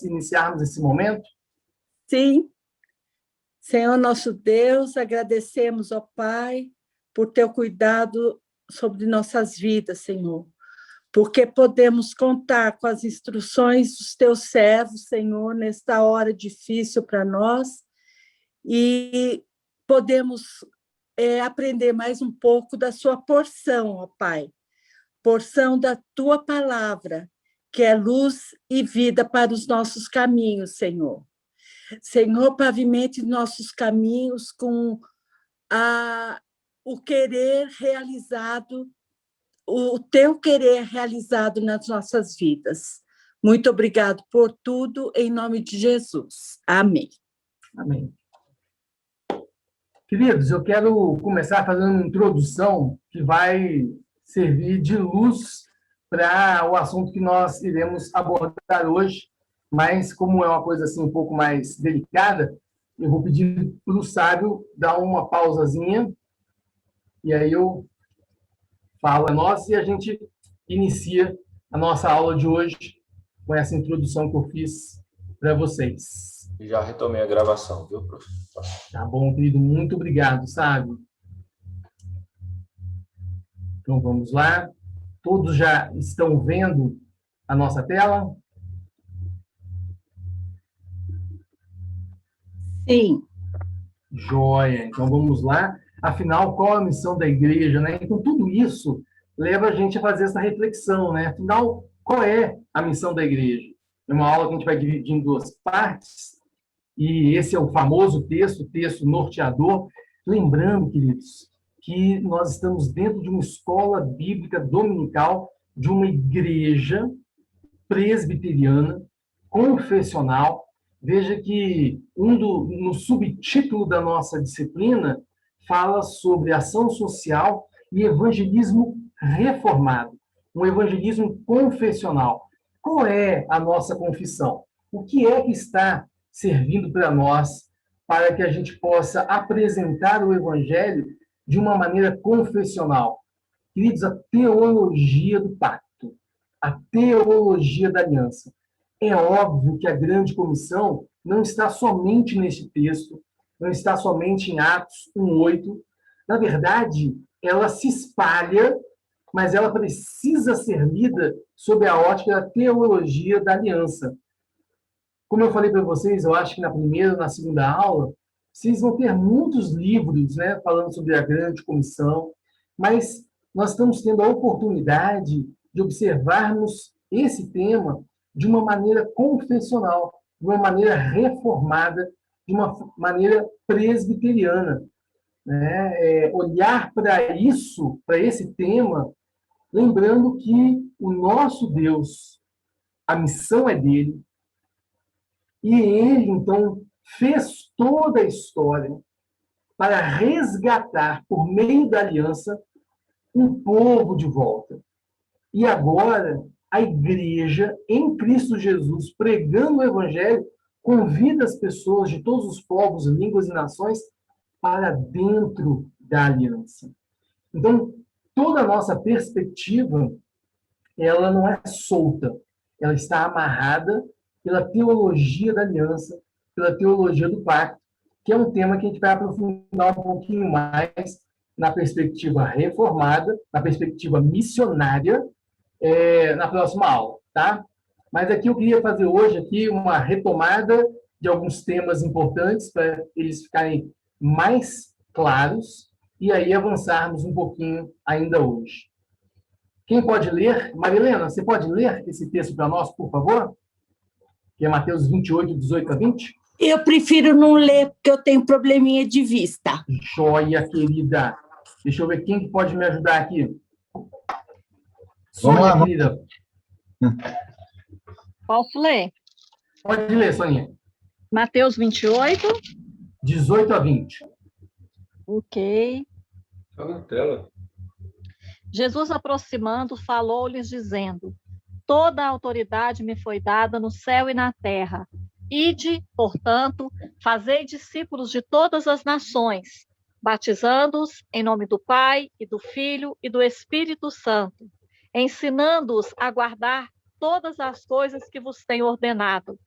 iniciarmos esse momento? Sim. Senhor nosso Deus, agradecemos, ó Pai, por teu cuidado sobre nossas vidas, Senhor, porque podemos contar com as instruções dos teus servos, Senhor, nesta hora difícil para nós, e podemos aprender mais um pouco da sua porção, ó Pai, porção da tua palavra, que é luz e vida para os nossos caminhos, Senhor. Senhor, pavimente nossos caminhos com o querer realizado, o teu querer realizado nas nossas vidas. Muito obrigado por tudo, em nome de Jesus. Amém. Amém. Queridos, eu quero começar fazendo uma introdução que vai servir de luz para o assunto que nós iremos abordar hoje, mas como é uma coisa assim um pouco mais delicada, eu vou pedir para o sábio dar uma pausazinha, e aí eu falo a nós e a gente inicia a nossa aula de hoje com essa introdução que eu fiz para vocês. Já retomei a gravação, viu, professor? Tá bom, querido. Muito obrigado, sábio. Então, vamos lá. Todos já estão vendo a nossa tela? Sim. Joia. Então, vamos lá. Afinal, qual a missão da igreja, né? Então, tudo isso leva a gente a fazer essa reflexão, né? Afinal, qual é a missão da igreja? É uma aula que a gente vai dividir em duas partes, e esse é o famoso texto, o texto norteador. Lembrando, queridos, que nós estamos dentro de uma escola bíblica dominical, de uma igreja presbiteriana, confessional. Veja que no subtítulo da nossa disciplina fala sobre ação social e evangelismo reformado, um evangelismo confessional. Qual é a nossa confissão? O que é que está servindo para nós para que a gente possa apresentar o evangelho de uma maneira confessional? Queridos, a teologia do pacto, a teologia da aliança. É óbvio que a grande comissão não está somente neste texto, não está somente em Atos 1:8. Na verdade, ela se espalha, mas ela precisa ser lida sob a ótica da teologia da aliança. Como eu falei para vocês, eu acho que na primeira ou na segunda aula, vocês vão ter muitos livros, né, falando sobre a grande comissão, mas nós estamos tendo a oportunidade de observarmos esse tema de uma maneira confessional, de uma maneira reformada, de uma maneira presbiteriana, né? Olhar para isso, para esse tema, lembrando que o nosso Deus, a missão é dele, e ele, então, fez toda a história para resgatar, por meio da aliança, um povo de volta. E agora, a igreja, em Cristo Jesus, pregando o evangelho, convida as pessoas de todos os povos, línguas e nações para dentro da aliança. Então, toda a nossa perspectiva, ela não é solta, ela está amarrada pela teologia da aliança, pela teologia do pacto, que é um tema que a gente vai aprofundar um pouquinho mais na perspectiva reformada, na perspectiva missionária, na próxima aula, tá? Mas aqui eu queria fazer hoje aqui uma retomada de alguns temas importantes para eles ficarem mais claros e aí avançarmos um pouquinho ainda hoje. Quem pode ler? Marilena, você pode ler esse texto para nós, por favor? Que é Mateus 28, 18 a 20? Eu prefiro não ler, porque eu tenho probleminha de vista. Joia, querida. Deixa eu ver quem que pode me ajudar aqui. Vamos Sônia, lá. querida. Posso ler? Pode ler, Soninha. Mateus 28. 18 a 20. Ok. Está na tela. Jesus, aproximando, falou-lhes, dizendo: Toda a autoridade me foi dada no céu e na terra. Ide, portanto, fazei discípulos de todas as nações, batizando-os em nome do Pai, e do Filho e do Espírito Santo, ensinando-os a guardar todas as coisas que vos tenho ordenado.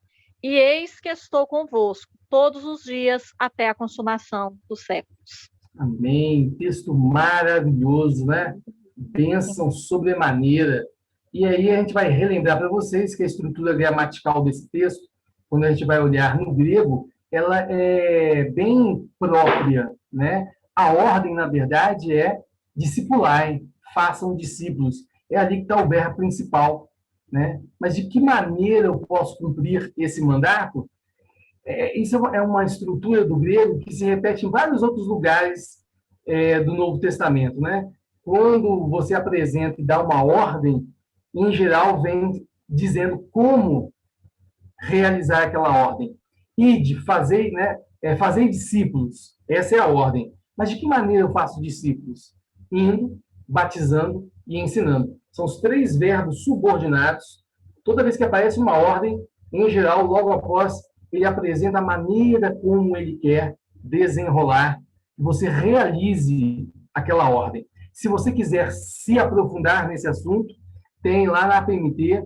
E eis que estou convosco todos os dias até a consumação dos séculos. Amém. Texto maravilhoso, né? Bênção sobremaneira. E aí a gente vai relembrar para vocês que a estrutura gramatical desse texto, quando a gente vai olhar no grego, ela é bem própria, né? A ordem, na verdade, é discipular, façam discípulos. É ali que está o verbo principal, né? Mas de que maneira eu posso cumprir esse mandato? Isso é uma estrutura do grego que se repete em vários outros lugares do Novo Testamento, né? Quando você apresenta e dá uma ordem, em geral vem dizendo como realizar aquela ordem. Ide, fazer, né? Fazer discípulos. Essa é a ordem. Mas de que maneira eu faço discípulos? Indo, batizando e ensinando. São os 3 verbos subordinados. Toda vez que aparece uma ordem, em geral, logo após, ele apresenta a maneira como ele quer desenrolar, que você realize aquela ordem. Se você quiser se aprofundar nesse assunto, tem lá na APMT,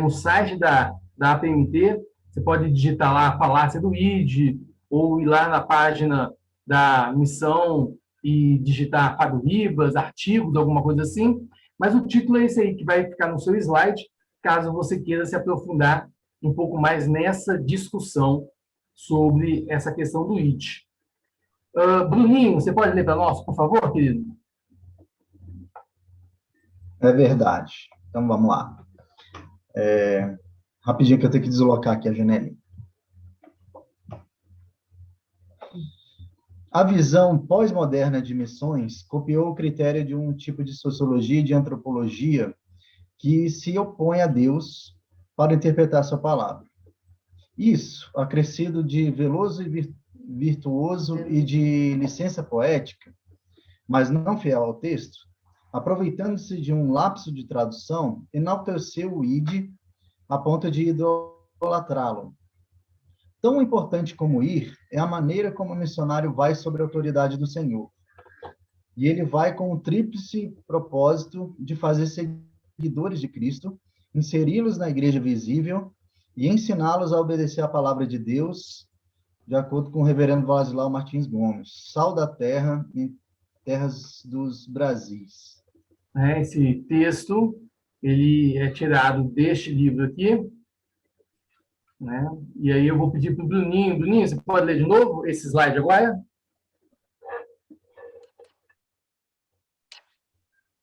no site da APMT, você pode digitar lá a falácia do ID, ou ir lá na página da missão e digitar Fábio Ribas, artigos, alguma coisa assim. Mas o título é esse aí, que vai ficar no seu slide, caso você queira se aprofundar um pouco mais nessa discussão sobre essa questão do IT. Bruninho, você pode ler para nós, por favor, querido? É verdade. Então, vamos lá. Rapidinho que eu tenho que deslocar aqui a janelinha. A visão pós-moderna de missões copiou o critério de um tipo de sociologia e de antropologia que se opõe a Deus para interpretar sua palavra. Isso, acrescido de veloso e virtuoso e de licença poética, mas não fiel ao texto, aproveitando-se de um lapso de tradução, enalteceu o id a ponto de idolatrá-lo. Tão importante como ir é a maneira como o missionário vai sobre a autoridade do Senhor. E ele vai com o tríplice propósito de fazer seguidores de Cristo, inseri-los na igreja visível e ensiná-los a obedecer à palavra de Deus, de acordo com o reverendo Vladislau Martins Gomes, sal da terra em terras dos Brasis. Esse texto, ele é tirado deste livro aqui, né? E aí eu vou pedir para o Bruninho. Bruninho, você pode ler de novo esse slide agora?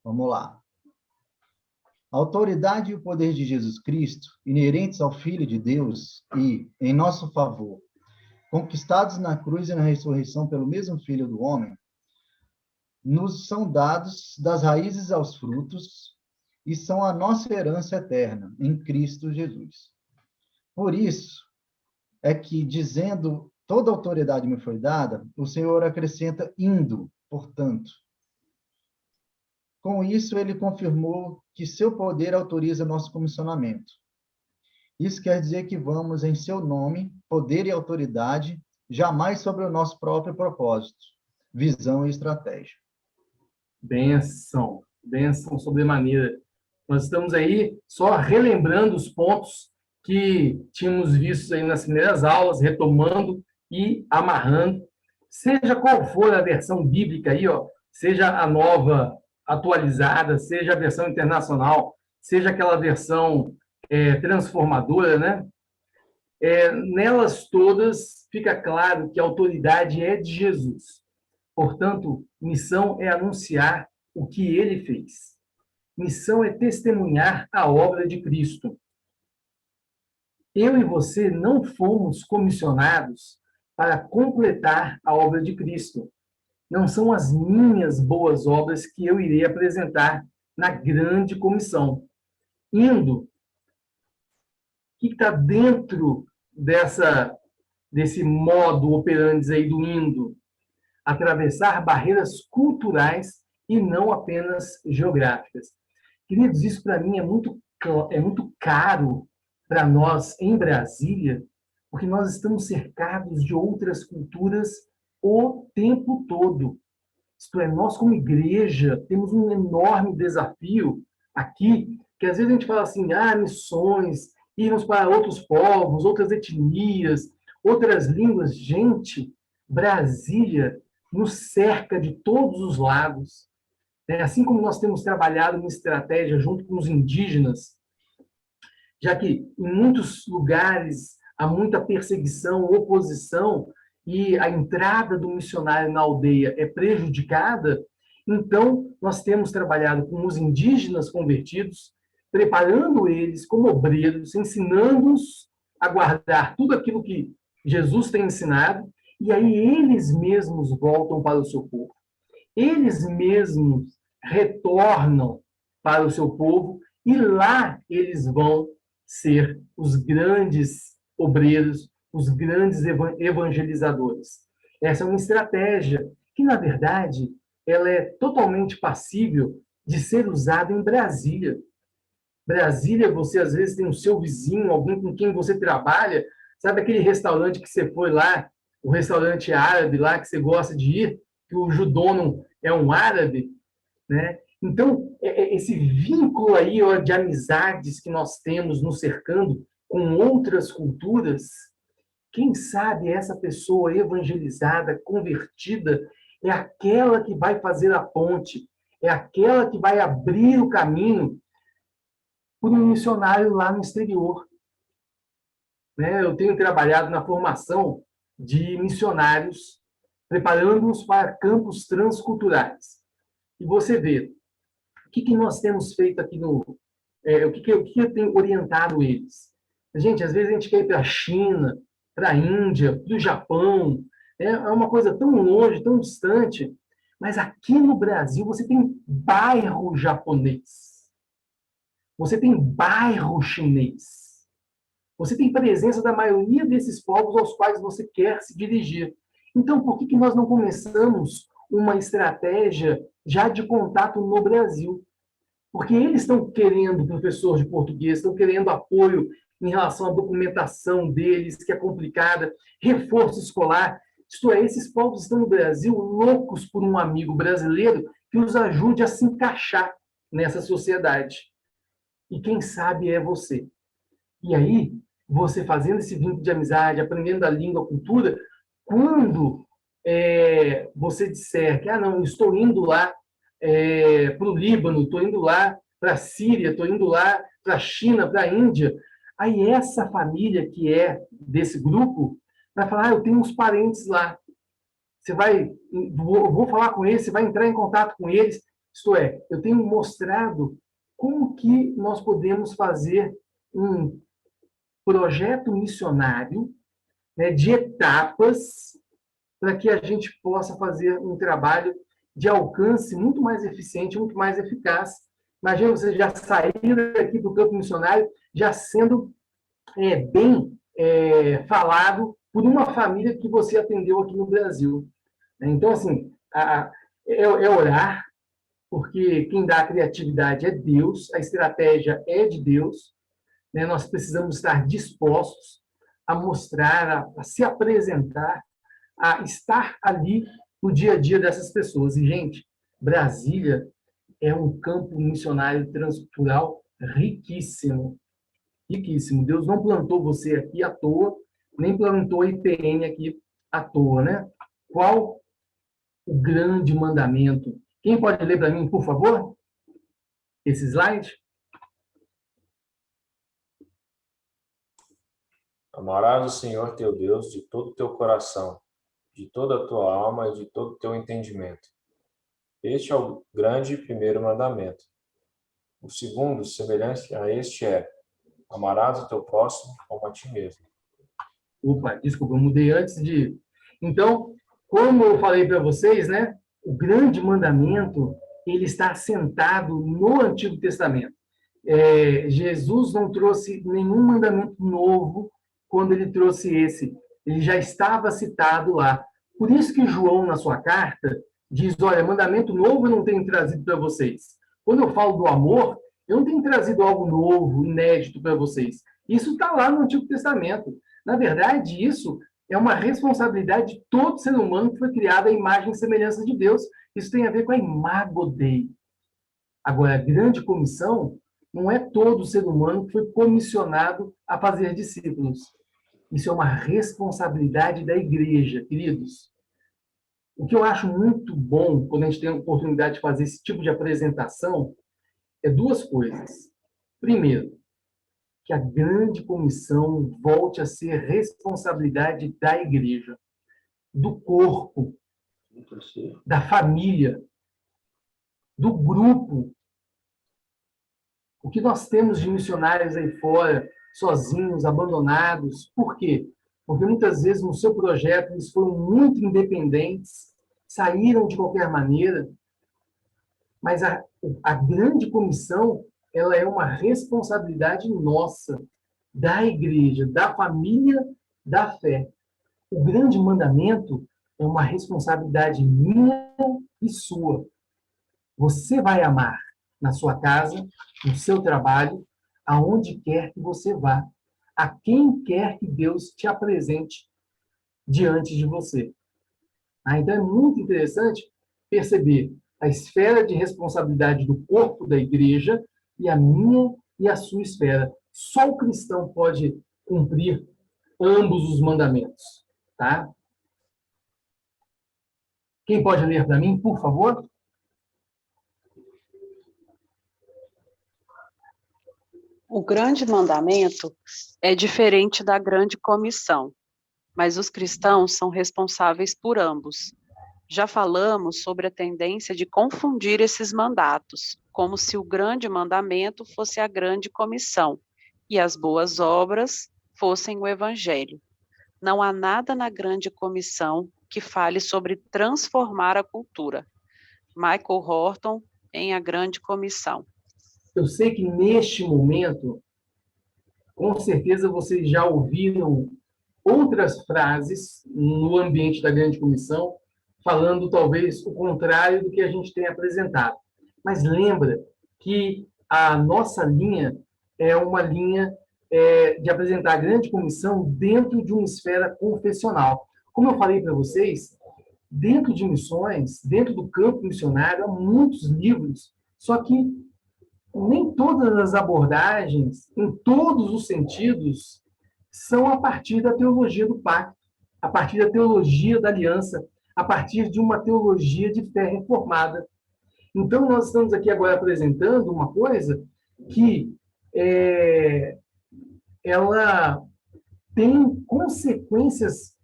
Vamos lá. A autoridade e o poder de Jesus Cristo, inerentes ao Filho de Deus e, em nosso favor, conquistados na cruz e na ressurreição pelo mesmo Filho do Homem, nos são dados das raízes aos frutos e são a nossa herança eterna em Cristo Jesus. Por isso é que, dizendo, toda autoridade me foi dada, o Senhor acrescenta indo, portanto. Com isso, ele confirmou que seu poder autoriza nosso comissionamento. Isso quer dizer que vamos, em seu nome, poder e autoridade, jamais sobre o nosso próprio propósito, visão e estratégia. Bênção, bênção sobremaneira. Nós estamos aí só relembrando os pontos que tínhamos visto aí nas primeiras aulas, retomando e amarrando. Seja qual for a versão bíblica aí, seja a nova atualizada, seja a versão internacional, seja aquela versão transformadora, né? Nelas todas fica claro que a autoridade é de Jesus. Portanto, missão é anunciar o que ele fez. Missão é testemunhar a obra de Cristo. Eu e você não fomos comissionados para completar a obra de Cristo. Não são as minhas boas obras que eu irei apresentar na grande comissão. Indo, o que está dentro desse modo operandi aí do indo? Atravessar barreiras culturais e não apenas geográficas. Queridos, isso para mim é muito caro para nós em Brasília, porque nós estamos cercados de outras culturas o tempo todo. Isto é, nós como igreja temos um enorme desafio aqui, que às vezes a gente fala assim, missões, irmos para outros povos, outras etnias, outras línguas. Gente, Brasília nos cerca de todos os lados. Assim como nós temos trabalhado uma estratégia junto com os indígenas, já que em muitos lugares há muita perseguição, oposição, e a entrada do missionário na aldeia é prejudicada, então nós temos trabalhado com os indígenas convertidos, preparando eles como obreiros, ensinando-os a guardar tudo aquilo que Jesus tem ensinado, e aí eles mesmos voltam para o seu povo. Eles mesmos retornam para o seu povo, e lá eles vão ser os grandes obreiros, os grandes evangelizadores. Essa é uma estratégia que, na verdade, ela é totalmente passível de ser usada em Brasília. Brasília, você às vezes tem o seu vizinho, alguém com quem você trabalha, sabe aquele restaurante que você foi lá, o restaurante árabe lá que você gosta de ir, que o dono é um árabe, né? Então, esse vínculo aí de amizades que nós temos nos cercando com outras culturas, quem sabe essa pessoa evangelizada, convertida, é aquela que vai fazer a ponte, é aquela que vai abrir o caminho para um missionário lá no exterior. Eu tenho trabalhado na formação de missionários, preparando-os para campos transculturais. E você vê, o que nós temos feito aqui o que eu tenho orientado eles? Gente, às vezes a gente quer ir para a China, para a Índia, para o Japão, é uma coisa tão longe, tão distante, mas aqui no Brasil você tem bairro japonês, você tem bairro chinês, você tem presença da maioria desses povos aos quais você quer se dirigir. Então, por que nós não começamos uma estratégia já de contato no Brasil? Porque eles estão querendo professor de português, estão querendo apoio em relação à documentação deles, que é complicada, reforço escolar. Isto é, esses povos estão no Brasil loucos por um amigo brasileiro que os ajude a se encaixar nessa sociedade. E quem sabe é você. E aí, você fazendo esse vínculo de amizade, aprendendo a língua, a cultura, quando você disser que, não, estou indo lá para o Líbano, estou indo lá para a Síria, estou indo lá para a China, para a Índia, aí essa família que é desse grupo vai falar, eu tenho uns parentes lá. Vou falar com eles, você vai entrar em contato com eles. Isto é, eu tenho mostrado como que nós podemos fazer um projeto missionário, de etapas, para que a gente possa fazer um trabalho de alcance muito mais eficiente, muito mais eficaz. Imagina você já sair aqui do campo missionário, já sendo bem falado por uma família que você atendeu aqui no Brasil. Então, assim, é orar, porque quem dá a criatividade é Deus, a estratégia é de Deus. Nós precisamos estar dispostos a mostrar, a se apresentar, a estar ali no dia a dia dessas pessoas. E, gente, Brasília é um campo missionário transcultural riquíssimo. Riquíssimo. Deus não plantou você aqui à toa, nem plantou a IPN aqui à toa, né? Qual o grande mandamento? Quem pode ler para mim, por favor? Esse slide? Amarás o Senhor teu Deus de todo o teu coração, de toda a tua alma e de todo o teu entendimento. Este é o grande primeiro mandamento. O segundo, semelhante a este, é: amarás o teu próximo como a ti mesmo. Opa, desculpa, eu mudei antes de... Então, como eu falei para vocês, né? O grande mandamento, ele está assentado no Antigo Testamento. Jesus não trouxe nenhum mandamento novo quando ele trouxe esse. Ele já estava citado lá. Por isso que João, na sua carta, diz, olha, mandamento novo eu não tenho trazido para vocês. Quando eu falo do amor, eu não tenho trazido algo novo, inédito para vocês. Isso está lá no Antigo Testamento. Na verdade, isso é uma responsabilidade de todo ser humano que foi criado à imagem e semelhança de Deus. Isso tem a ver com a imago Dei. Agora, a grande comissão Não é todo ser humano que foi comissionado a fazer discípulos. Isso é uma responsabilidade da igreja, queridos. O que eu acho muito bom quando a gente tem a oportunidade de fazer esse tipo de apresentação é duas coisas. Primeiro, que a grande comissão volte a ser responsabilidade da igreja, do corpo, da família, do grupo. O que nós temos de missionários aí fora, sozinhos, abandonados, por quê? Porque muitas vezes no seu projeto eles foram muito independentes, saíram de qualquer maneira, mas a grande comissão, ela é uma responsabilidade nossa, da igreja, da família, da fé. O grande mandamento é uma responsabilidade minha e sua. Você vai amar na sua casa, no seu trabalho, aonde quer que você vá, a quem quer que Deus te apresente diante de você. Então é muito interessante perceber a esfera de responsabilidade do corpo da igreja e a minha e a sua esfera. Só o cristão pode cumprir ambos os mandamentos. Tá? Quem pode ler para mim, por favor? O grande mandamento é diferente da grande comissão, mas os cristãos são responsáveis por ambos. Já falamos sobre a tendência de confundir esses mandatos, como se o grande mandamento fosse a grande comissão e as boas obras fossem o evangelho. Não há nada na grande comissão que fale sobre transformar a cultura. Michael Horton, em A Grande Comissão. Eu sei que neste momento, com certeza vocês já ouviram outras frases no ambiente da grande comissão, falando talvez o contrário do que a gente tem apresentado. Mas lembra que a nossa linha é uma linha de apresentar a grande comissão dentro de uma esfera confessional. Como eu falei para vocês, dentro de missões, dentro do campo missionário, há muitos livros, só que nem todas as abordagens, em todos os sentidos, são a partir da teologia do pacto, a partir da teologia da aliança, a partir de uma teologia de fé reformada. Então, nós estamos aqui agora apresentando uma coisa que ela tem consequências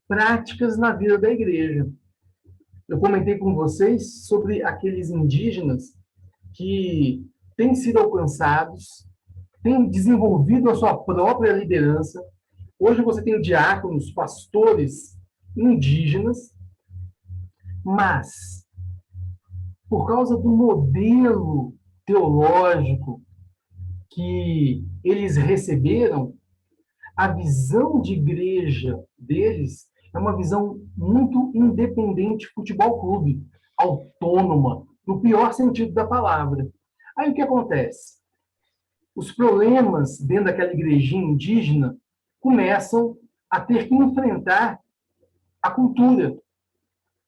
práticas na vida da igreja. Eu comentei com vocês sobre aqueles indígenas que têm sido alcançados, têm desenvolvido a sua própria liderança. Hoje você tem diáconos, pastores indígenas, mas, por causa do modelo teológico que eles receberam, a visão de igreja deles é uma visão muito independente futebol clube, autônoma, no pior sentido da palavra. Aí o que acontece? Os problemas dentro daquela igrejinha indígena começam a ter que enfrentar a cultura.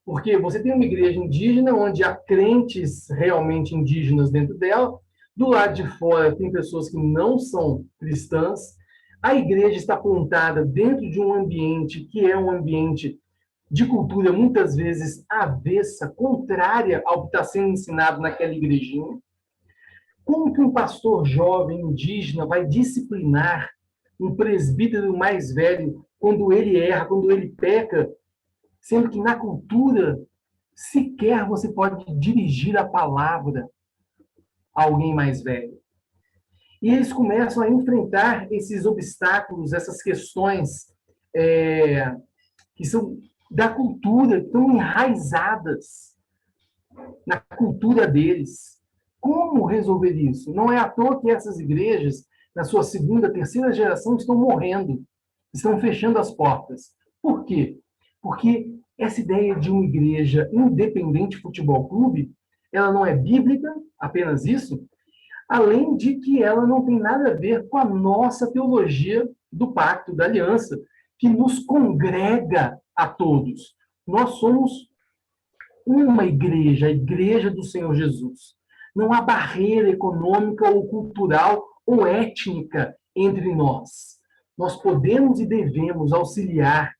Porque você tem uma igreja indígena onde há crentes realmente indígenas dentro dela, do lado de fora tem pessoas que não são cristãs, a igreja está plantada dentro de um ambiente que é um ambiente de cultura muitas vezes avessa, contrária ao que está sendo ensinado naquela igrejinha. Como que um pastor jovem indígena vai disciplinar um presbítero mais velho quando ele erra, quando ele peca, sendo que na cultura sequer você pode dirigir a palavra a alguém mais velho? E eles começam a enfrentar esses obstáculos, essas questões que são da cultura, tão enraizadas na cultura deles. Como resolver isso? Não é à toa que essas igrejas, na sua segunda, terceira geração, estão morrendo, estão fechando as portas. Por quê? Porque essa ideia de uma igreja independente futebol clube, ela não é bíblica, apenas isso, além de que ela não tem nada a ver com a nossa teologia do pacto, da aliança, que nos congrega a todos. Nós somos uma igreja, a igreja do Senhor Jesus. Não há barreira econômica ou cultural ou étnica entre nós. Nós podemos e devemos auxiliar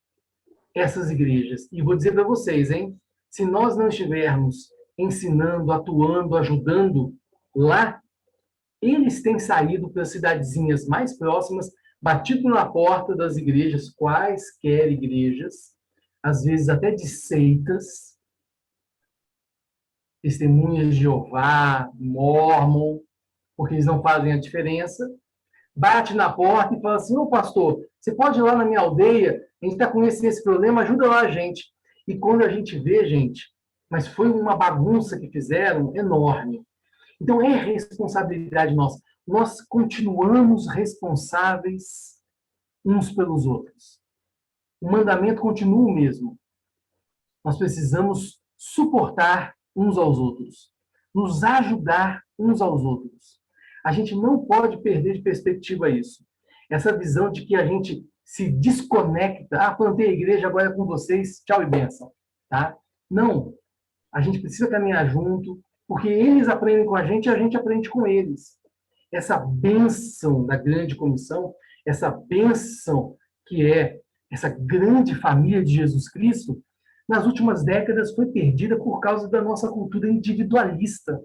essas igrejas. E vou dizer para vocês, hein? Se nós não estivermos ensinando, atuando, ajudando lá, eles têm saído para as cidadezinhas mais próximas, batido na porta das igrejas, quaisquer igrejas, às vezes até de seitas, testemunhas de Jeová, Mórmon, porque eles não fazem a diferença, bate na porta e fala assim, ô pastor, você pode ir lá na minha aldeia, a gente está com esse problema, ajuda lá a gente. E quando a gente vê, gente, mas foi uma bagunça que fizeram enorme. Então, é responsabilidade nossa. Nós continuamos responsáveis uns pelos outros. O mandamento continua o mesmo. Nós precisamos suportar uns aos outros, nos ajudar uns aos outros. A gente não pode perder de perspectiva isso. Essa visão de que a gente se desconecta. Ah, plantei a igreja, agora é com vocês, tchau e bênção. Tá? Não. A gente precisa caminhar junto, porque eles aprendem com a gente e a gente aprende com eles. Essa bênção da grande comissão, essa bênção que é essa grande família de Jesus Cristo, nas últimas décadas foi perdida por causa da nossa cultura individualista.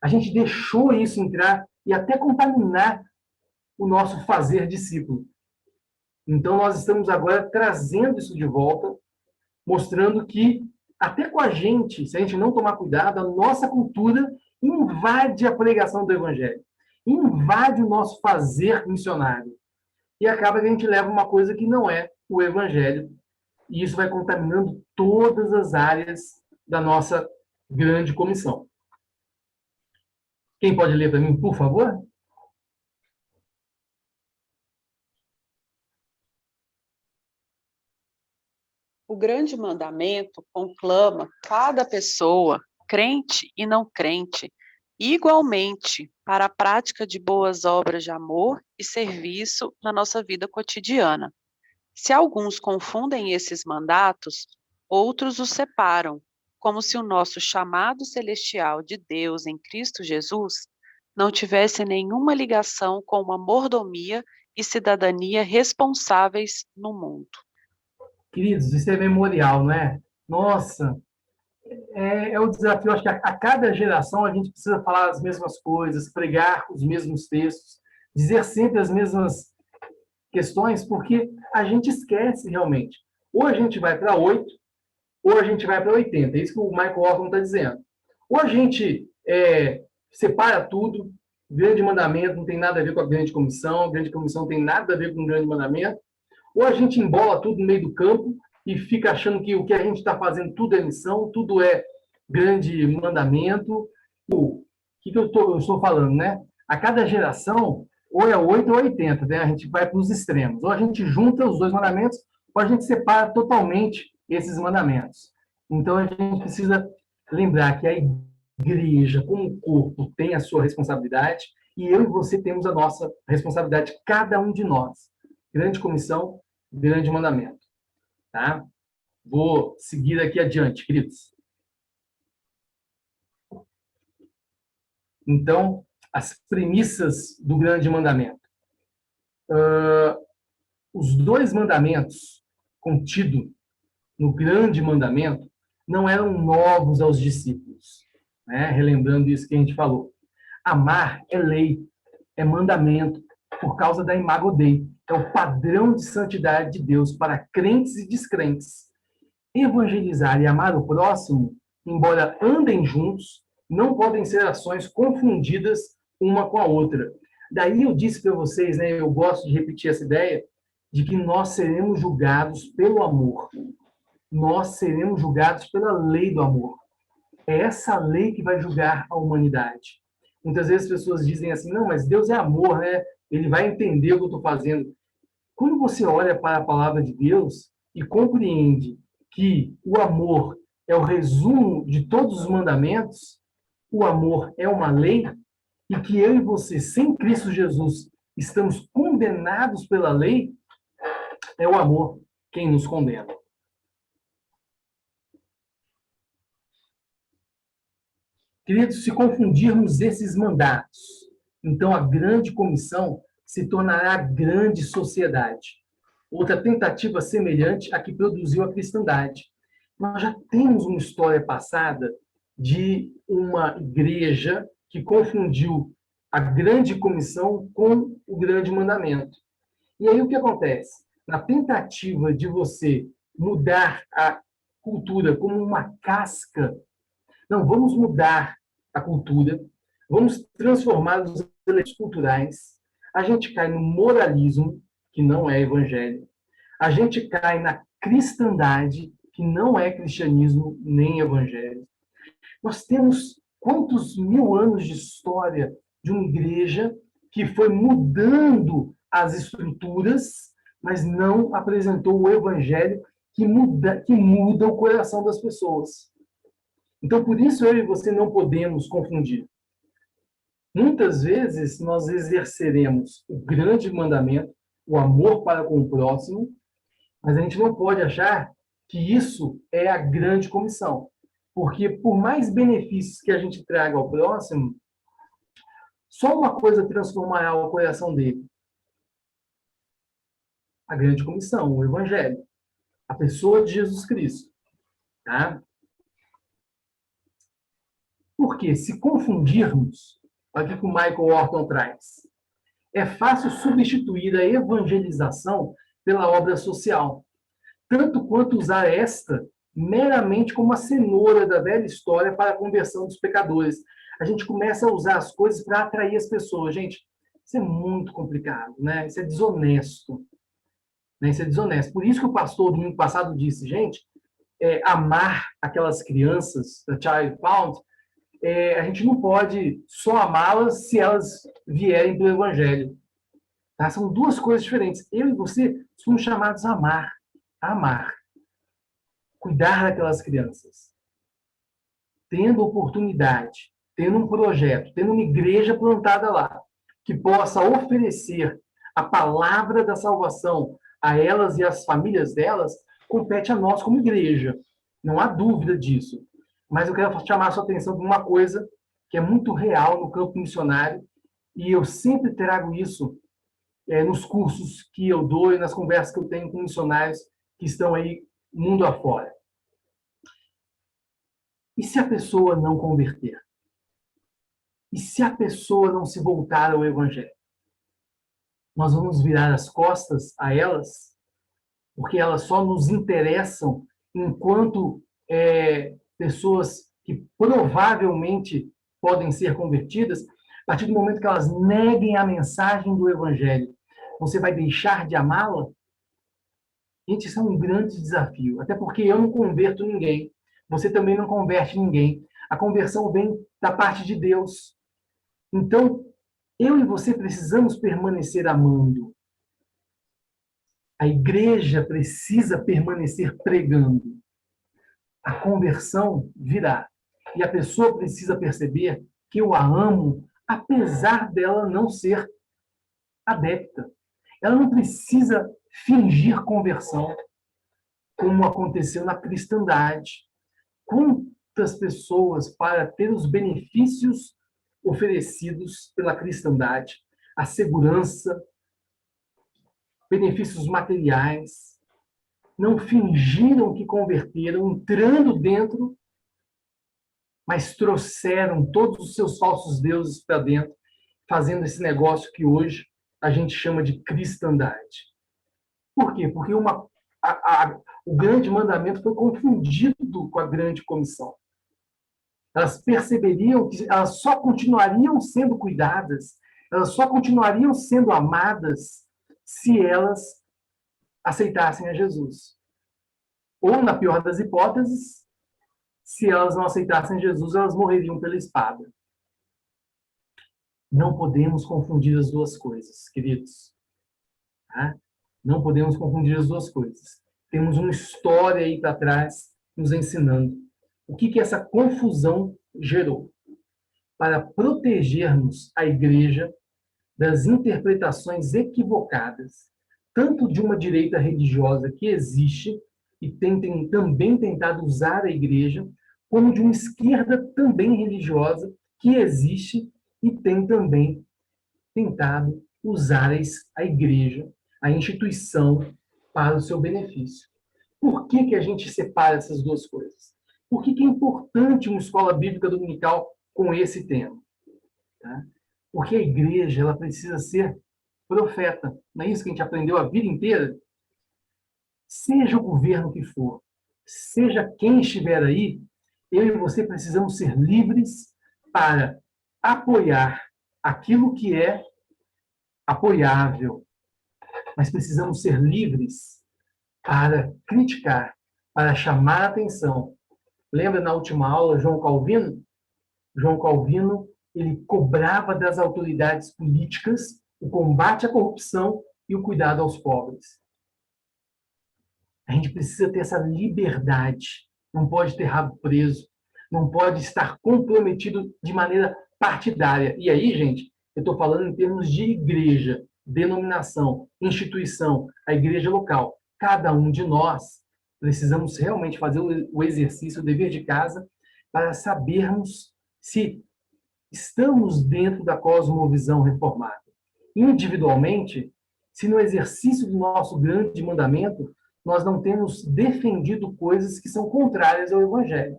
A gente deixou isso entrar e até contaminar o nosso fazer discípulo. Então, nós estamos agora trazendo isso de volta, mostrando que até com a gente, se a gente não tomar cuidado, a nossa cultura invade a pregação do Evangelho, invade o nosso fazer missionário. E acaba que a gente leva uma coisa que não é o Evangelho, e isso vai contaminando todas as áreas da nossa grande comissão. Quem pode ler para mim, por favor? O grande mandamento conclama cada pessoa, crente e não crente, igualmente para a prática de boas obras de amor e serviço na nossa vida cotidiana. Se alguns confundem esses mandatos, outros os separam, como se o nosso chamado celestial de Deus em Cristo Jesus não tivesse nenhuma ligação com uma mordomia e cidadania responsáveis no mundo. Queridos, isso é memorial, não é? Nossa, é o desafio. Acho que a cada geração a gente precisa falar as mesmas coisas, pregar os mesmos textos, dizer sempre as mesmas questões, porque a gente esquece realmente. Ou a gente vai para 8, ou a gente vai para 80. É isso que o Michael Horton está dizendo. Ou a gente separa tudo, grande mandamento não tem nada a ver com a grande comissão não tem nada a ver com o grande mandamento, ou a gente embola tudo no meio do campo e fica achando que o que a gente está fazendo tudo é missão, tudo é grande mandamento. O que eu estou falando, né? A cada geração, ou é 8 ou 80, né? A gente vai para os extremos. Ou a gente junta os dois mandamentos, ou a gente separa totalmente esses mandamentos. Então, a gente precisa lembrar que a igreja, como corpo, tem a sua responsabilidade, e eu e você temos a nossa responsabilidade, cada um de nós. Grande comissão, grande mandamento. Tá? Vou seguir aqui adiante, queridos. Então, as premissas do grande mandamento. Os dois mandamentos contidos no grande mandamento não eram novos aos discípulos, né? Relembrando isso que a gente falou. Amar é lei, é mandamento, por causa da imago Dei. É o padrão de santidade de Deus para crentes e descrentes. Evangelizar e amar o próximo, embora andem juntos, não podem ser ações confundidas uma com a outra. Daí eu disse para vocês, né, eu gosto de repetir essa ideia, de que nós seremos julgados pelo amor. Nós seremos julgados pela lei do amor. É essa lei que vai julgar a humanidade. Muitas vezes as pessoas dizem assim, não, mas Deus é amor, né? Ele vai entender o que eu estou fazendo. Quando você olha para a palavra de Deus e compreende que o amor é o resumo de todos os mandamentos, o amor é uma lei, e que eu e você, sem Cristo Jesus, estamos condenados pela lei, é o amor quem nos condena. Queridos, se confundirmos esses mandatos, então a grande comissão se tornará a grande sociedade. Outra tentativa semelhante à que produziu a cristandade. Nós já temos uma história passada de uma igreja que confundiu a grande comissão com o grande mandamento. E aí o que acontece? Na tentativa de você mudar a cultura como uma casca, não, vamos mudar a cultura, vamos transformar os elementos culturais, a gente cai no moralismo, que não é evangelho, a gente cai na cristandade, que não é cristianismo nem evangelho. Nós temos quantos mil anos de história de uma igreja que foi mudando as estruturas, mas não apresentou o evangelho que muda o coração das pessoas. Então, por isso eu e você não podemos confundir. Muitas vezes nós exerceremos o grande mandamento, o amor para com o próximo, mas a gente não pode achar que isso é a grande comissão. Porque por mais benefícios que a gente traga ao próximo, só uma coisa transformará o coração dele. A grande comissão, o evangelho. A pessoa de Jesus Cristo. Tá? Porque se confundirmos, olha o que o Michael Orton traz, é fácil substituir a evangelização pela obra social, tanto quanto usar esta meramente como a cenoura da velha história para a conversão dos pecadores. A gente começa a usar as coisas para atrair as pessoas. Gente, isso é muito complicado, né? Isso é desonesto. Né? Isso é desonesto. Por isso que o pastor, domingo passado, disse, gente, amar aquelas crianças, da Child Pound, a gente não pode só amá-las se elas vierem pelo Evangelho. Tá? São duas coisas diferentes. Eu e você somos chamados a amar. A amar. Cuidar daquelas crianças. Tendo oportunidade, tendo um projeto, tendo uma igreja plantada lá, que possa oferecer a palavra da salvação a elas e às famílias delas, compete a nós como igreja. Não há dúvida disso. Mas eu quero chamar a sua atenção para uma coisa que é muito real no campo missionário, e eu sempre trago isso nos cursos que eu dou e nas conversas que eu tenho com missionários que estão aí mundo afora. E se a pessoa não converter? E se a pessoa não se voltar ao Evangelho? Nós vamos virar as costas a elas, porque elas só nos interessam enquanto pessoas que provavelmente podem ser convertidas. A partir do momento que elas neguem a mensagem do Evangelho, você vai deixar de amá-la? Gente, isso é um grande desafio, até porque eu não converto ninguém, você também não converte ninguém. A conversão vem da parte de Deus. Então, eu e você precisamos permanecer amando. A igreja precisa permanecer pregando. A conversão virá. E a pessoa precisa perceber que eu a amo, apesar dela não ser adepta. Ela não precisa fingir conversão, como aconteceu na cristandade. Quantas pessoas, para ter os benefícios oferecidos pela cristandade, a segurança, benefícios materiais, não fingiram que converteram, entrando dentro, mas trouxeram todos os seus falsos deuses para dentro, fazendo esse negócio que hoje a gente chama de cristandade. Por quê? Porque o grande mandamento foi confundido com a grande comissão. Elas perceberiam que elas só continuariam sendo cuidadas, elas só continuariam sendo amadas se elas aceitassem a Jesus. Ou, na pior das hipóteses, se elas não aceitassem Jesus, elas morreriam pela espada. Não podemos confundir as duas coisas, queridos. Tá? Não podemos confundir as duas coisas. Temos uma história aí para trás nos ensinando o que essa confusão gerou. Para protegermos a igreja das interpretações equivocadas, tanto de uma direita religiosa que existe e tem também tentado usar a igreja, como de uma esquerda também religiosa que existe e tem também tentado usar a igreja, a instituição, para o seu benefício. Por que a gente separa essas duas coisas? Por que é importante uma escola bíblica dominical com esse tema? Tá? Porque a igreja ela precisa ser profeta. Não é isso que a gente aprendeu a vida inteira? Seja o governo que for, seja quem estiver aí, eu e você precisamos ser livres para apoiar aquilo que é apoiável, mas precisamos ser livres para criticar, para chamar a atenção. Lembra na última aula, João Calvino? João Calvino, ele cobrava das autoridades políticas o combate à corrupção e o cuidado aos pobres. A gente precisa ter essa liberdade. Não pode ter rabo preso. Não pode estar comprometido de maneira partidária. E aí, gente, eu estou falando em termos de igreja, denominação, instituição, a igreja local. Cada um de nós precisamos realmente fazer o exercício, o dever de casa, para sabermos se estamos dentro da cosmovisão reformada. Individualmente, se no exercício do nosso grande mandamento, nós não temos defendido coisas que são contrárias ao Evangelho.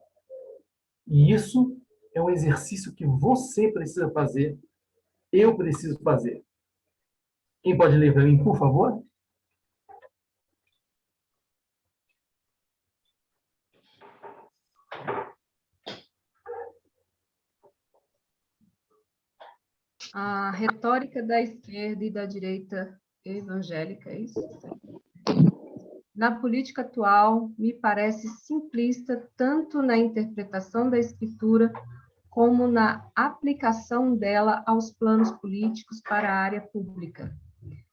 E isso é um exercício que você precisa fazer, eu preciso fazer. Quem pode ler para mim, por favor? A retórica da esquerda e da direita evangélica, é isso? Na política atual, me parece simplista tanto na interpretação da Escritura como na aplicação dela aos planos políticos para a área pública.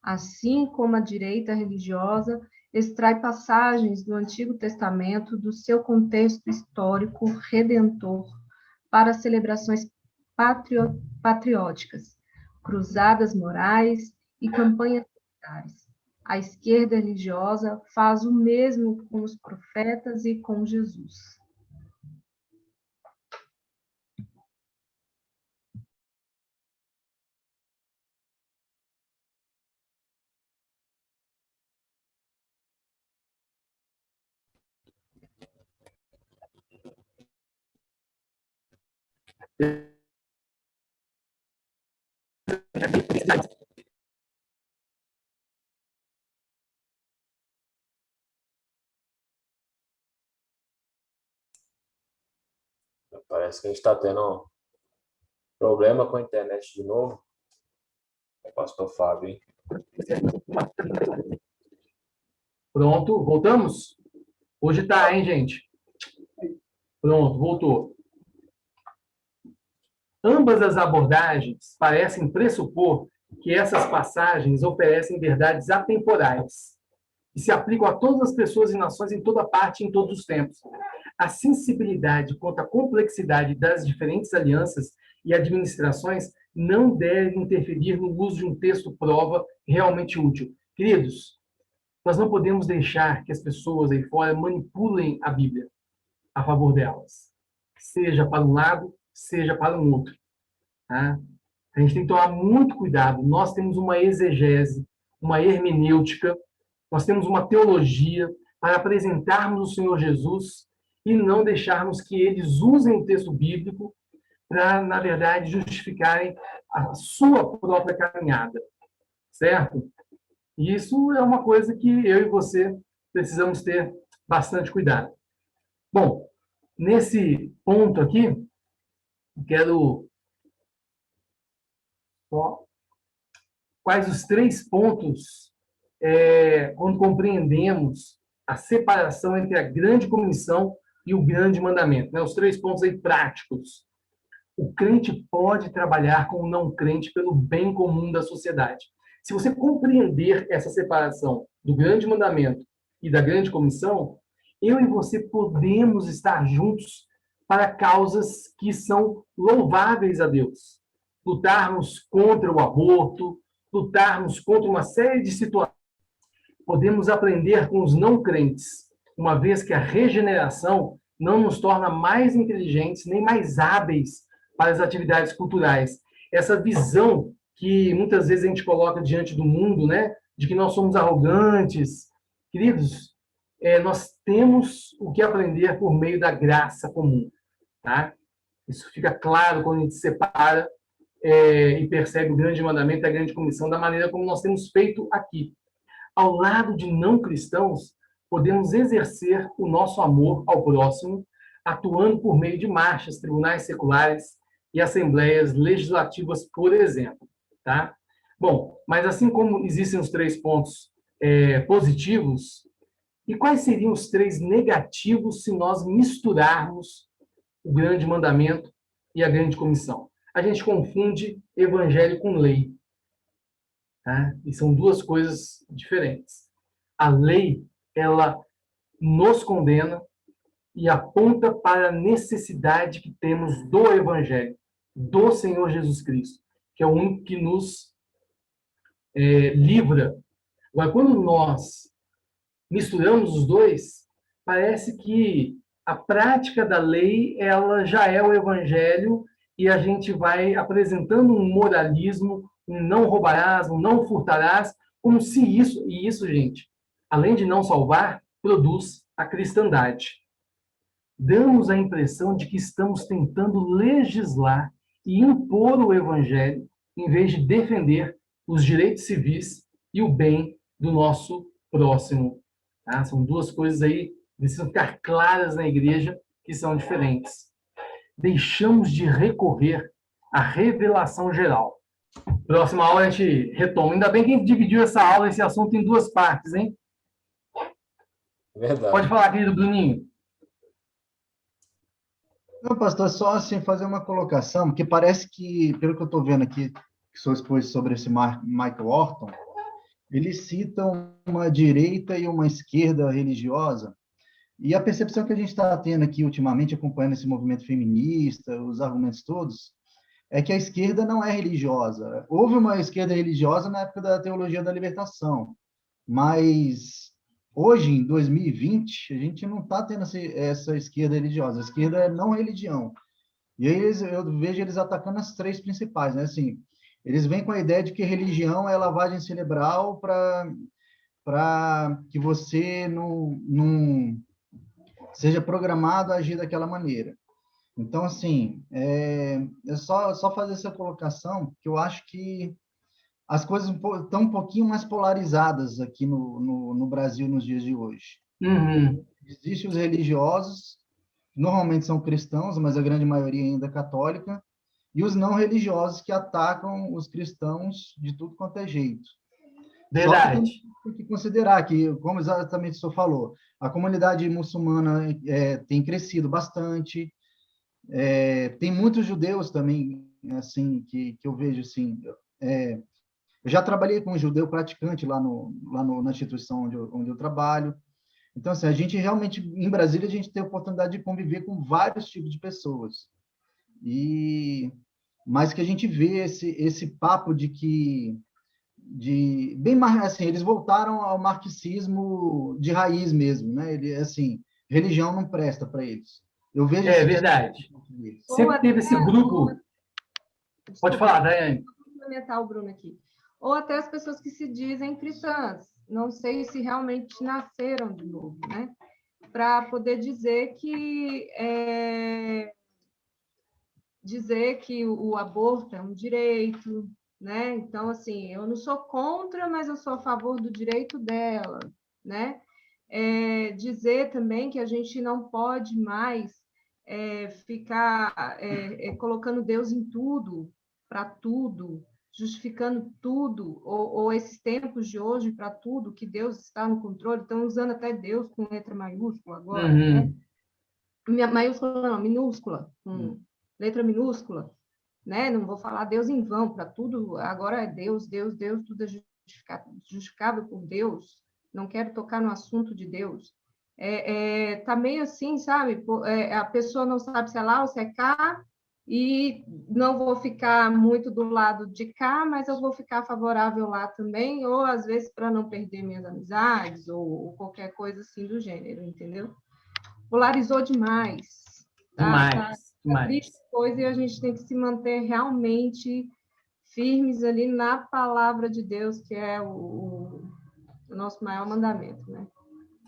Assim como a direita religiosa extrai passagens do Antigo Testamento do seu contexto histórico redentor para celebrações patrióticas, cruzadas morais e campanhas militares. A esquerda religiosa faz o mesmo com os profetas e com Jesus. Parece que a gente está tendo problema com a internet de novo. É o pastor Fábio, hein? Pronto, voltamos? Hoje tá, hein, gente? Pronto, voltou. Ambas as abordagens parecem pressupor que essas passagens oferecem verdades atemporais e se aplicam a todas as pessoas e nações em toda parte e em todos os tempos. A sensibilidade quanto à complexidade das diferentes alianças e administrações não deve interferir no uso de um texto prova realmente útil. Queridos, nós não podemos deixar que as pessoas aí fora manipulem a Bíblia a favor delas, seja para um lado, seja para um outro. Tá? A gente tem que tomar muito cuidado. Nós temos uma exegese, uma hermenêutica, nós temos uma teologia para apresentarmos o Senhor Jesus e não deixarmos que eles usem o texto bíblico para, na verdade, justificarem a sua própria caminhada. Certo? E isso é uma coisa que eu e você precisamos ter bastante cuidado. Bom, nesse ponto aqui, quero... Quais os 3 pontos quando compreendemos a separação entre a grande comissão e o grande mandamento, né? Os 3 pontos aí práticos. O crente pode trabalhar com o não crente pelo bem comum da sociedade. Se você compreender essa separação do grande mandamento e da grande comissão, eu e você podemos estar juntos para causas que são louváveis a Deus. Lutarmos contra o aborto, lutarmos contra uma série de situações. Podemos aprender com os não crentes, uma vez que a regeneração não nos torna mais inteligentes nem mais hábeis para as atividades culturais. Essa visão que muitas vezes a gente coloca diante do mundo, né, de que nós somos arrogantes, queridos, nós temos o que aprender por meio da graça comum, tá? Isso fica claro quando a gente separa e percebe o grande mandamento e a grande comissão da maneira como nós temos feito aqui. Ao lado de não cristãos, podemos exercer o nosso amor ao próximo, atuando por meio de marchas, tribunais seculares e assembleias legislativas, por exemplo. Tá? Bom, mas assim como existem os 3 pontos positivos, e quais seriam os 3 negativos se nós misturarmos o grande mandamento e a grande comissão? A gente confunde evangelho com lei. Tá? E são 2 coisas diferentes. A lei, ela nos condena e aponta para a necessidade que temos do evangelho, do Senhor Jesus Cristo, que é o único que nos livra. Agora, quando nós misturamos os 2, parece que a prática da lei, ela já é o evangelho e a gente vai apresentando um moralismo, um não roubarás, um não furtarás, como se isso, gente, além de não salvar, produz a cristandade. Damos a impressão de que estamos tentando legislar e impor o evangelho, em vez de defender os direitos civis e o bem do nosso próximo. Tá? São 2 coisas aí que precisam ficar claras na igreja, que são diferentes. Deixamos de recorrer à revelação geral. Próxima aula a gente retoma. Ainda bem que a gente dividiu essa aula, esse assunto, em 2 partes, hein? Verdade. Pode falar, querido Bruninho. Não, pastor, só assim fazer uma colocação, que parece que, pelo que eu estou vendo aqui, que sou exposto sobre esse Michael Horton, eles citam uma direita e uma esquerda religiosa, e a percepção que a gente está tendo aqui ultimamente, acompanhando esse movimento feminista, os argumentos todos, é que a esquerda não é religiosa. Houve uma esquerda religiosa na época da teologia da libertação, mas hoje, em 2020, a gente não está tendo essa esquerda religiosa. A esquerda é não religião. E aí eu vejo eles atacando as 3 principais, né? Assim, eles vêm com a ideia de que religião é lavagem cerebral para que você não seja programado a agir daquela maneira. Então, assim, é só fazer essa colocação, que eu acho que as coisas estão um pouquinho mais polarizadas aqui no Brasil nos dias de hoje. Uhum. Existem os religiosos, normalmente são cristãos, mas a grande maioria ainda é católica, e os não religiosos que atacam os cristãos de tudo quanto é jeito. Verdade. Só que tem que considerar que, como exatamente o senhor falou, a comunidade muçulmana tem crescido bastante, tem muitos judeus também, assim, que eu vejo, assim, eu já trabalhei com um judeu praticante lá na instituição onde eu trabalho. Então, assim, a gente realmente, em Brasília, a gente tem a oportunidade de conviver com vários tipos de pessoas. Mas que a gente vê esse papo bem mais, assim, eles voltaram ao marxismo de raiz mesmo, né? Assim, religião não presta para eles. Eu vejo verdade. Sempre teve esse grupo. Pode falar, Daiane. Vou complementar o Bruno aqui. Ou até as pessoas que se dizem cristãs, não sei se realmente nasceram de novo, né? Para poder dizer que o aborto é um direito, né? Então, assim, eu não sou contra, mas eu sou a favor do direito dela, né? Dizer também que a gente não pode mais ficar colocando Deus em tudo, para tudo, justificando tudo, ou esses tempos de hoje para tudo, que Deus está no controle, estão usando até Deus com letra maiúscula agora, né? Maiúscula não, minúscula, letra minúscula, né? Não vou falar Deus em vão, para tudo, agora é Deus, Deus, Deus, tudo é justificável por Deus, não quero tocar no assunto de Deus. Tá meio assim, sabe? A pessoa não sabe se é lá ou se é cá, e não vou ficar muito do lado de cá, mas eu vou ficar favorável lá também, ou às vezes para não perder minhas amizades, ou qualquer coisa assim do gênero, entendeu? polarizou demais. Demais, demais. Triste coisa, e a gente tem que se manter realmente firmes ali na palavra de Deus, que é o nosso maior mandamento, né?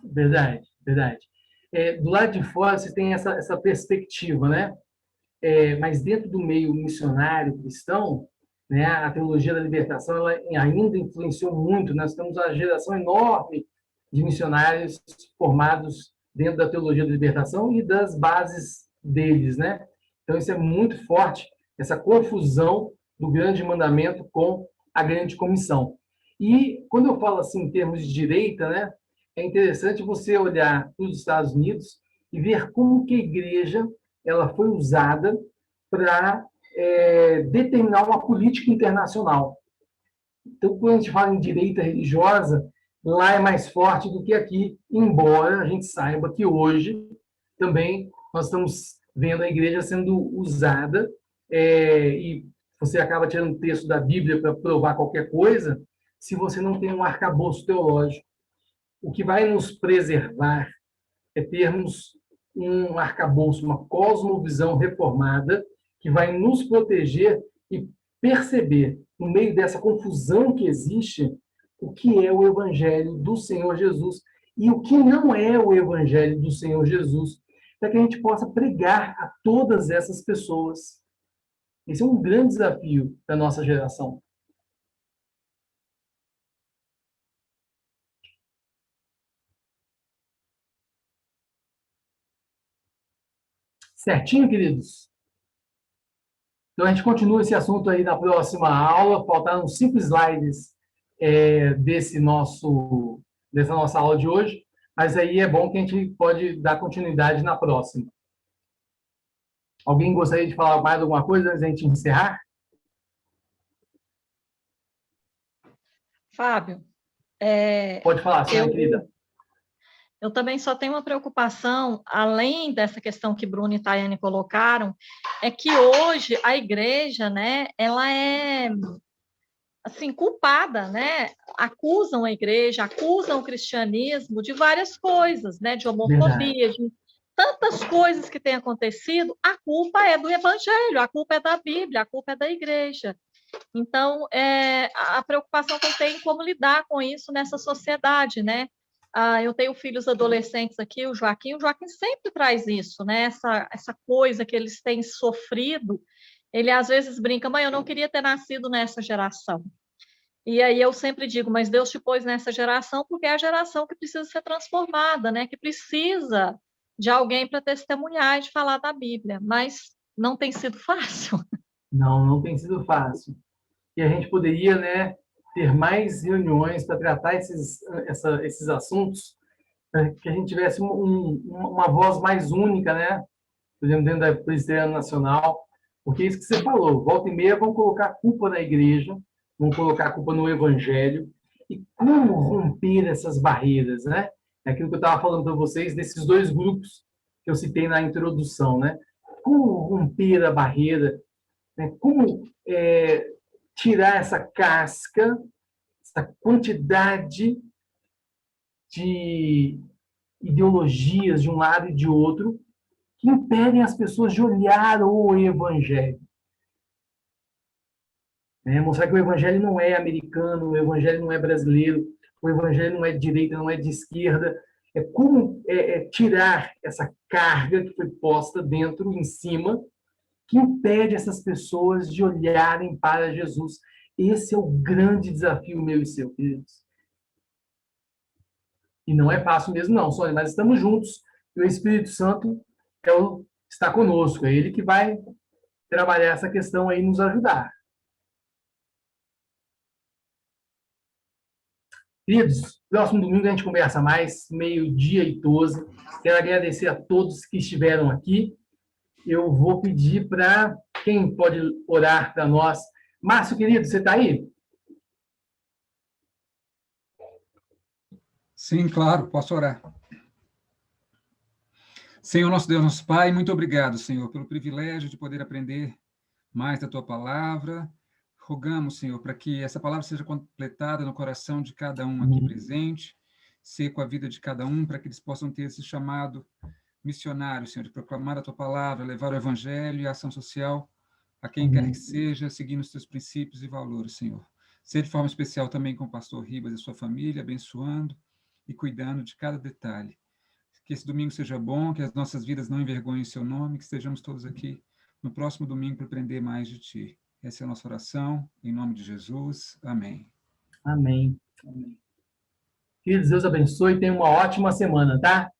Verdade, verdade. Do lado de fora, você tem essa perspectiva, né? Mas dentro do meio missionário cristão, né, a teologia da libertação ela ainda influenciou muito. Nós temos uma geração enorme de missionários formados dentro da teologia da libertação e das bases deles, né? Então, isso é muito forte, essa confusão do grande mandamento com a grande comissão. E, quando eu falo assim em termos de direita, né, é interessante você olhar para os Estados Unidos e ver como que a igreja ela foi usada para determinar uma política internacional. Então, quando a gente fala em direita religiosa, lá é mais forte do que aqui, embora a gente saiba que hoje também nós estamos vendo a igreja sendo usada, e você acaba tirando texto da Bíblia para provar qualquer coisa, se você não tem um arcabouço teológico. O que vai nos preservar é termos um arcabouço, uma cosmovisão reformada que vai nos proteger e perceber, no meio dessa confusão que existe, o que é o Evangelho do Senhor Jesus e o que não é o Evangelho do Senhor Jesus, para que a gente possa pregar a todas essas pessoas. Esse é um grande desafio da nossa geração. Certinho, queridos? Então, a gente continua esse assunto aí na próxima aula. Faltaram 5 slides dessa nossa aula de hoje, mas aí é bom que a gente pode dar continuidade na próxima. Alguém gostaria de falar mais alguma coisa antes de a gente encerrar? Fábio, Pode falar, senhora querida. Eu também só tenho uma preocupação, além dessa questão que Bruno e Tayane colocaram, é que hoje a igreja, né, ela é assim, culpada, né? Acusam a igreja, acusam o cristianismo de várias coisas, né? De homofobia, de tantas coisas que têm acontecido. A culpa é do evangelho, a culpa é da Bíblia, a culpa é da igreja. Então, a preocupação que eu tenho é como lidar com isso nessa sociedade, né? Eu tenho filhos adolescentes aqui, o Joaquim sempre traz isso, né? Essa coisa que eles têm sofrido. Ele às vezes brinca, mãe, eu não queria ter nascido nessa geração. E aí eu sempre digo, mas Deus te pôs nessa geração porque é a geração que precisa ser transformada, né? Que precisa de alguém para testemunhar e de falar da Bíblia, mas não tem sido fácil. Não tem sido fácil. E a gente poderia, né, ter mais reuniões para tratar esses assuntos, que a gente tivesse uma voz mais única, né? Por exemplo, dentro da Presbiteriana Nacional, porque é isso que você falou, volta e meia vão colocar a culpa na igreja, vão colocar a culpa no evangelho, e como romper essas barreiras, né? É aquilo que eu estava falando para vocês, desses 2 grupos que eu citei na introdução, né? Como romper a barreira, né? Como tirar essa casca, essa quantidade de ideologias de um lado e de outro, que impedem as pessoas de olhar o evangelho. Mostrar que o evangelho não é americano, o evangelho não é brasileiro, o evangelho não é de direita, não é de esquerda. Como tirar essa carga que foi posta dentro, em cima, que impede essas pessoas de olharem para Jesus. Esse é o grande desafio meu e seu, queridos. E não é fácil mesmo, não, Sônia, mas estamos juntos. E o Espírito Santo está conosco. É ele que vai trabalhar essa questão aí e nos ajudar. Queridos, próximo domingo a gente conversa mais, 12:12. Quero agradecer a todos que estiveram aqui. Eu vou pedir para quem pode orar para nós. Márcio, querido, você está aí? Sim, claro, posso orar. Senhor, nosso Deus, nosso Pai, muito obrigado, Senhor, pelo privilégio de poder aprender mais da Tua palavra. Rogamos, Senhor, para que essa palavra seja completada no coração de cada um aqui presente, ser com a vida de cada um, para que eles possam ter esse chamado missionário, Senhor, de proclamar a tua palavra, levar o evangelho e a ação social a quem quer que seja, seguindo os teus princípios e valores, Senhor. Ser de forma especial também com o pastor Ribas e sua família, abençoando e cuidando de cada detalhe. Que esse domingo seja bom, que as nossas vidas não envergonhem o seu nome, que estejamos todos aqui no próximo domingo para aprender mais de ti. Essa é a nossa oração, em nome de Jesus. Amém. Amém. Amém. Queridos, Deus abençoe e tenha uma ótima semana, tá?